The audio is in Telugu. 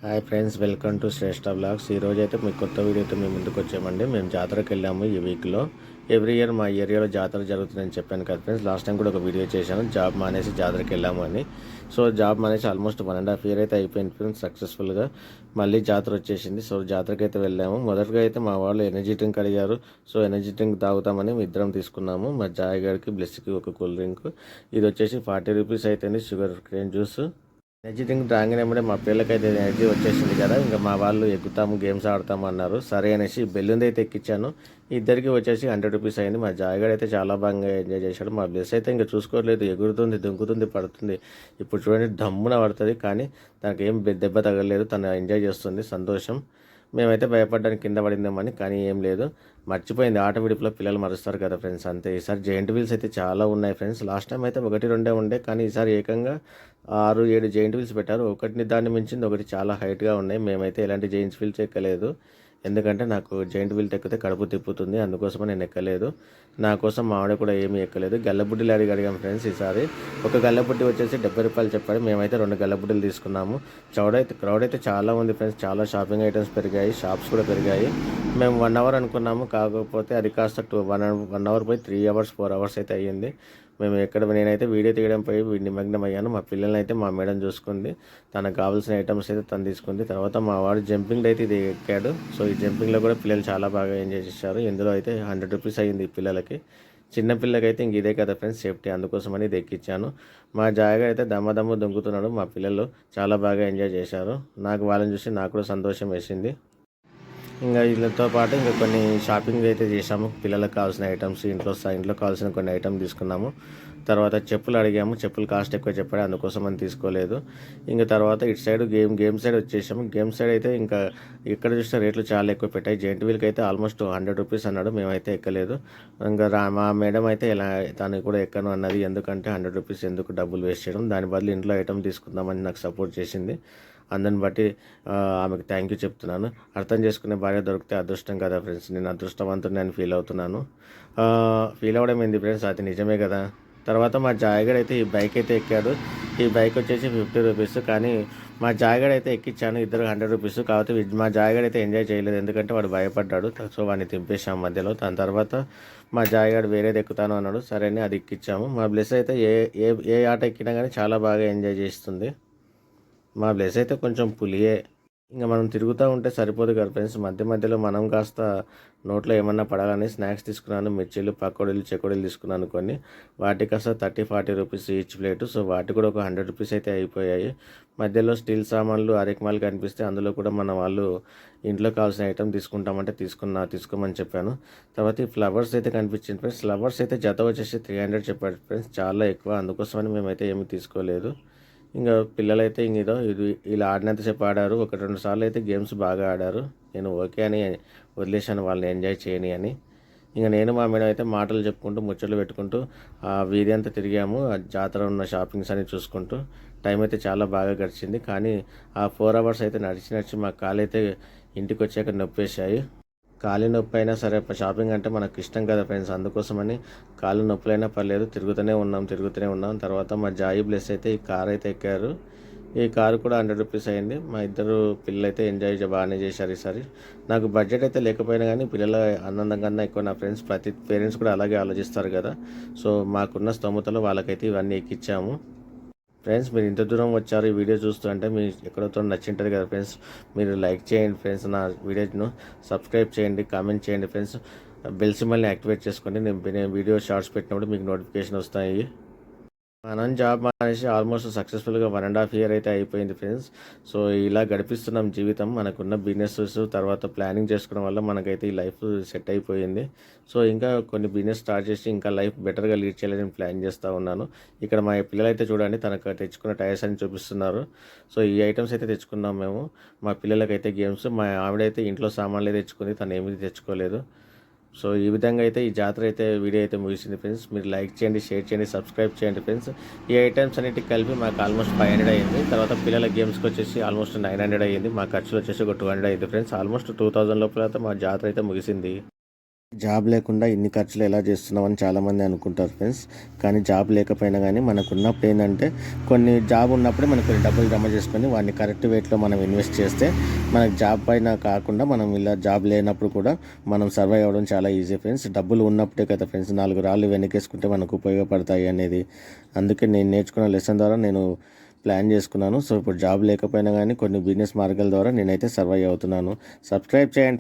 Hi friends, welcome to Shreshta blogs. ఈరోజు అయితే మీకు కొత్త వీడియోతో మేము ముందుకు వచ్చామండి. మేము జాతరకు వెళ్ళాము ఈ వీక్లో. ఎవ్రీ ఇయర్ మా ఏరియాలో జాతర జరుగుతుందని చెప్పాను కదా ఫ్రెండ్స్. లాస్ట్ టైం కూడా ఒక వీడియో చేశాను, జాబ్ మానేసి జాతరకి వెళ్ళాము అని. సో జాబ్ మానేసి ఆల్మోస్ట్ 1.5 year అయితే అయిపోయింది ఫ్రెండ్స్ సక్సెస్ఫుల్గా. మళ్ళీ జాతర వచ్చేసింది. సో జాతరకి అయితే వెళ్ళాము. మొదటగా అయితే మా వాళ్ళు ఎనర్జీ డ్రింక్ అడిగారు. సో ఎనర్జీ డ్రింక్ తాగుతామని ఇద్దరం తీసుకున్నాము. మా జాయ్ గారికి, బ్లెస్కి ఒక కూల్ డ్రింక్. ఇది వచ్చేసి 40 రూపీస్ అయితే sugar cane juice. Energy drink తాగిన వెంబడే మా పిల్లలకైతే ఎనర్జీ వచ్చేసింది కదా, ఇంకా మా వాళ్ళు ఎక్కుతాము, గేమ్స్ ఆడతాము అన్నారు. సరే అనేసి బెలూన్ అయితే ఎక్కించాను. ఇద్దరికి వచ్చేసి 100 రూపీస్ అయింది. మా జాయగాడు అయితే చాలా బాగా ఎంజాయ్ చేశాడు. మా బ్లెస్ అయితే ఇంకా చూసుకోవట్లేదు, ఎగురుతుంది, దుంకుతుంది, పడుతుంది. ఇప్పుడు చూడండి దమ్మున పడుతుంది, కానీ తనకి ఏం దెబ్బ తగలలేదు. తను ఎంజాయ్ చేస్తుంది, సంతోషం. మేమైతే భయపడడానికి కింద పడిందామని, కానీ ఏం లేదు, మర్చిపోయింది. ఆట విడుపులో పిల్లలు మరుస్తారు కదా ఫ్రెండ్స్, అంతే. ఈసారి జెయింట్ వీల్స్ అయితే చాలా ఉన్నాయి ఫ్రెండ్స్. లాస్ట్ టైం అయితే 1-2 ఉండే, కానీ ఈసారి ఏకంగా 6-7 జెయింట్ వీల్స్ పెట్టారు. ఒకటిని దాన్ని మించింది ఒకటి చాలా హైట్గా ఉన్నాయి. మేమైతే ఎలాంటి జెయింట్స్ వీల్స్ ఎక్కలేదు, ఎందుకంటే నాకు జెయింట్ వీల్ ఎక్కితే కడుపు తిప్పుతుంది, అందుకోసమే నేను ఎక్కలేదు. నా కోసం మా ఆవిడ కూడా ఏమీ ఎక్కలేదు. గల్లబుడ్డిలు అడిగాం ఫ్రెండ్స్. ఈసారి ఒక గల్లబుడ్డి వచ్చేసి 70 రూపాయలు చెప్పాడు. మేమైతే 2 గల్లబుడ్డిలు తీసుకున్నాము. క్రౌడ్ అయితే చాలా ఉంది ఫ్రెండ్స్. చాలా షాపింగ్ ఐటమ్స్ పెరిగాయి, షాప్స్ కూడా పెరిగాయి. మేము 1 hour అనుకున్నాము, కాకపోతే అది కాస్త 1 hour పోయి 3 hours 4 hours అయితే అయ్యింది. నేనైతే వీడియో తీయడం పోయి నిమగ్నం అయ్యాను. మా పిల్లల్ని అయితే మా మేడం చూసుకుంది. తనకు కావాల్సిన ఐటమ్స్ అయితే తను తీసుకుంది. తర్వాత మా వాడు జంపింగ్ అయితే ఇది ఎక్కాడు. సో ఈ జంపింగ్లో కూడా పిల్లలు చాలా బాగా ఎంజాయ్ చేశారు. ఇందులో అయితే 100 రూపీస్ అయ్యింది ఈ పిల్లలకి. చిన్న పిల్లకైతే ఇంక ఇదే కదా ఫ్రెండ్స్ సేఫ్టీ, అందుకోసమని ఇది ఎక్కించాను. మా జాయగా అయితే దమ్మ దొంగుతున్నాడు. మా పిల్లలు చాలా బాగా ఎంజాయ్ చేశారు. నాకు వాళ్ళని చూసి నాకు కూడా సంతోషం వేసింది. ఇంకా వీళ్ళతో పాటు ఇంకా కొన్ని షాపింగ్ అయితే చేసాము. పిల్లలకు కావాల్సిన ఐటమ్స్, ఇంట్లో కావాల్సిన కొన్ని ఐటమ్స్ తీసుకున్నాము. తర్వాత చెప్పులు అడిగాము. చెప్పులు కాస్ట్ ఎక్కువ చెప్పాడు, అందుకోసం అని తీసుకోలేదు. ఇంకా తర్వాత ఇటు సైడ్ గేమ్ సైడ్ వచ్చేసాము. గేమ్ సైడ్ అయితే ఇంకా ఇక్కడ చూస్తే రేట్లు చాలా ఎక్కువ పెట్టాయి. జెయింట్ వీల్కి అయితే ఆల్మోస్ట్ 100 రూపీస్ అన్నాడు. మేమైతే ఎక్కలేదు. ఇంకా మా మేడం అయితే ఇలా తను కూడా ఎక్కను అన్నది. ఎందుకంటే 100 రూపీస్ ఎందుకు డబ్బులు వేస్ట్ చేయడం, దాని బదులు ఇంట్లో ఐటమ్ తీసుకుందామని నాకు సపోర్ట్ చేసింది. అందరిని బట్టి ఆమెకు థ్యాంక్ యూ చెప్తున్నాను. అర్థం చేసుకునే భార్య దొరికితే అదృష్టం కదా ఫ్రెండ్స్. నేను అదృష్టవంతుని నేను ఫీల్ అవుతున్నాను. ఫీల్ అవ్వడం ఏంది ఫ్రెండ్స్, అది నిజమే కదా. తర్వాత మా జాయగడ్ అయితే ఈ బైక్ అయితే ఎక్కాడు. ఈ బైక్ వచ్చేసి 50 రూపీస్, కానీ మా జాయగడ్ అయితే ఎక్కించాను. ఇద్దరు 100 రూపీస్. కాకపోతే మా జాయగడ్ అయితే ఎంజాయ్ చేయలేదు, ఎందుకంటే వాడు భయపడ్డాడు. సో వాడిని తింపేసాం మధ్యలో. దాని తర్వాత మా జాయగడ్ వేరేది ఎక్కుతాను అన్నాడు. సరే అని అది ఎక్కించాము. మా బ్లెస్ అయితే ఏ ఏ ఏ ఆట ఎక్కినా కానీ చాలా బాగా ఎంజాయ్ చేస్తుంది. మా బ్లెస్ అయితే కొంచెం పులియే. ఇంకా మనం తిరుగుతూ ఉంటే సరిపోదు కదా ఫ్రెండ్స్. మధ్యలో మనం కాస్త నోట్లో ఏమన్నా పడాలని స్నాక్స్ తీసుకున్నాను. మిర్చీలు, పకోడీలు, చెకోడీలు తీసుకున్నాను కొన్ని. వాటికి కాస్త 30-40 రూపీస్ ఈచ్ ప్లేటు. సో వాటి కూడా ఒక 100 రూపీస్ అయితే అయిపోయాయి. మధ్యలో స్టీల్ సామాన్లు, అరెకమాలు కనిపిస్తే అందులో కూడా మన వాళ్ళు ఇంట్లో కావాల్సిన ఐటమ్ తీసుకుంటామంటే తీసుకోమని చెప్పాను. తర్వాత ఈ ఫ్లవర్స్ అయితే కనిపించింది ఫ్రెండ్స్. ఫ్లవర్స్ అయితే జత వచ్చేసి 300 చెప్పాడు ఫ్రెండ్స్, చాలా ఎక్కువ. అందుకోసమని మేమైతే ఏమీ తీసుకోలేదు. ఇంకా పిల్లలైతే ఇది ఇలా ఆడినంతసేపు ఆడారు. 1-2 సార్లు అయితే గేమ్స్ బాగా ఆడారు. నేను ఓకే అని వదిలేశాను వాళ్ళని ఎంజాయ్ చేయని అని. ఇంకా నేను మా మేడం అయితే మాటలు చెప్పుకుంటూ, ముచ్చట్లు పెట్టుకుంటూ ఆ వీధి అంతా తిరిగాము. ఆ జాతర ఉన్న షాపింగ్స్ అని చూసుకుంటూ టైం అయితే చాలా బాగా గడిచింది. కానీ ఆ 4 hours అయితే నడిచి మా కాళ్ళు అయితే ఇంటికి వచ్చాక నొప్పేశాయి. కాలి నొప్పి అయినా సరే, షాపింగ్ అంటే మనకు ఇష్టం కదా ఫ్రెండ్స్, అందుకోసమని కాళ్ళు నొప్పులైనా పర్లేదు తిరుగుతూనే ఉన్నాం. తర్వాత మా జాయి బ్లెస్ అయితే ఈ కార్ అయితే ఎక్కారు. ఈ కారు కూడా 100 రూపీస్ అయింది. మా ఇద్దరు పిల్లలు అయితే ఎంజాయ్ బాగానే చేశారు ఈసారి. నాకు బడ్జెట్ అయితే లేకపోయినా కానీ పిల్లల ఆనందం కన్నా ఎక్కువ నా ఫ్రెండ్స్, ప్రతి పేరెంట్స్ కూడా అలాగే ఆలోచిస్తారు కదా. సో మాకున్న స్తోమతలో వాళ్ళకైతే ఇవన్నీ ఎక్కించాము. ఫ్రెండ్స్, మీరు ఇంత దూరం వచ్చారు ఈ వీడియో చూస్తూ అంటే మీకు ఎక్కడో నచ్చింటుంది కదా ఫ్రెండ్స్. మీరు లైక్ చేయండి ఫ్రెండ్స్, నా వీడియోను సబ్స్క్రైబ్ చేయండి, కామెంట్ చేయండి ఫ్రెండ్స్. బెల్ సింబల్ని యాక్టివేట్ చేసుకోండి. నేను వీడియో షార్ట్స్ పెట్టినప్పుడు మీకు నోటిఫికేషన్ వస్తాయి. మనం జాబ్ మానేసి ఆల్మోస్ట్ సక్సెస్ఫుల్గా 1.5 year అయితే అయిపోయింది ఫ్రెండ్స్. సో ఇలా గడిపిస్తున్నాం జీవితం. మనకున్న బిజినెసెస్ తర్వాత ప్లానింగ్ చేసుకోవడం వల్ల మనకైతే ఈ లైఫ్ సెట్ అయిపోయింది. సో ఇంకా కొన్ని బిజినెస్ స్టార్ట్ చేసి ఇంకా లైఫ్ బెటర్గా లీడ్ చేయాలని ప్లాన్ చేస్తూ ఉన్నాను. ఇక్కడ మా పిల్లలైతే చూడండి, తనకు తెచ్చుకున్న టైర్స్ అని చూపిస్తున్నారు. సో ఈ ఐటమ్స్ అయితే తెచ్చుకున్నాం మేము. మా పిల్లలకైతే గేమ్స్, మా ఆవిడైతే ఇంట్లో సామాన్లే తెచ్చుకుంది, తను ఏమీ తెచ్చుకోలేదు. సో ఈ విధంగా అయితే ఈ జాతర అయితే వీడియో అయితే ముగిసింది ఫ్రెండ్స్. మీరు లైక్ చేయండి, షేర్ చేయండి, సబ్స్క్రైబ్ చేయండి ఫ్రెండ్స్. ఈ ఐటమ్స్ అన్నిటికి కలిపి మాకు ఆల్మోస్ట్ 500 అయ్యింది. తర్వాత పిల్లల గేమ్స్కి వచ్చేసి ఆల్మోస్ట్ 900 అయ్యింది. మా ఖర్చులు వచ్చేసి ఒక 200 అయ్యింది ఫ్రెండ్స్. ఆల్మోస్ట్ 2000 లోపల అయితే మా జాతర అయితే ముగిసింది. జాబ్ లేకుండా ఇన్ని ఖర్చులు ఎలా చేస్తున్నామని చాలామంది అనుకుంటారు ఫ్రెండ్స్. కానీ జాబ్ లేకపోయినా కానీ మనకు ఉన్నప్పుడు ఏంటంటే కొన్ని జాబ్ ఉన్నప్పుడే మనకు కొన్ని డబ్బులు జమ చేసుకొని వాటిని కరెక్ట్ వేట్లో మనం ఇన్వెస్ట్ చేస్తే మనకు జాబ్ పైన కాకుండా మనం ఇలా జాబ్ లేనప్పుడు కూడా మనం సర్వైవ్ అవ్వడం చాలా ఈజీ ఫ్రెండ్స్. డబ్బులు ఉన్నప్పుడే కదా ఫ్రెండ్స్ 4 రాళ్ళు వెనకేసుకుంటే మనకు ఉపయోగపడతాయి అనేది. అందుకే నేను నేర్చుకున్న లెసన్ ద్వారా నేను ప్లాన్ చేసుకున్నాను. సో ఇప్పుడు జాబ్ లేకపోయినా కానీ కొన్ని బిజినెస్ మార్గాల ద్వారా నేనైతే సర్వైవ్ అవుతున్నాను. సబ్స్క్రైబ్ చేయండి.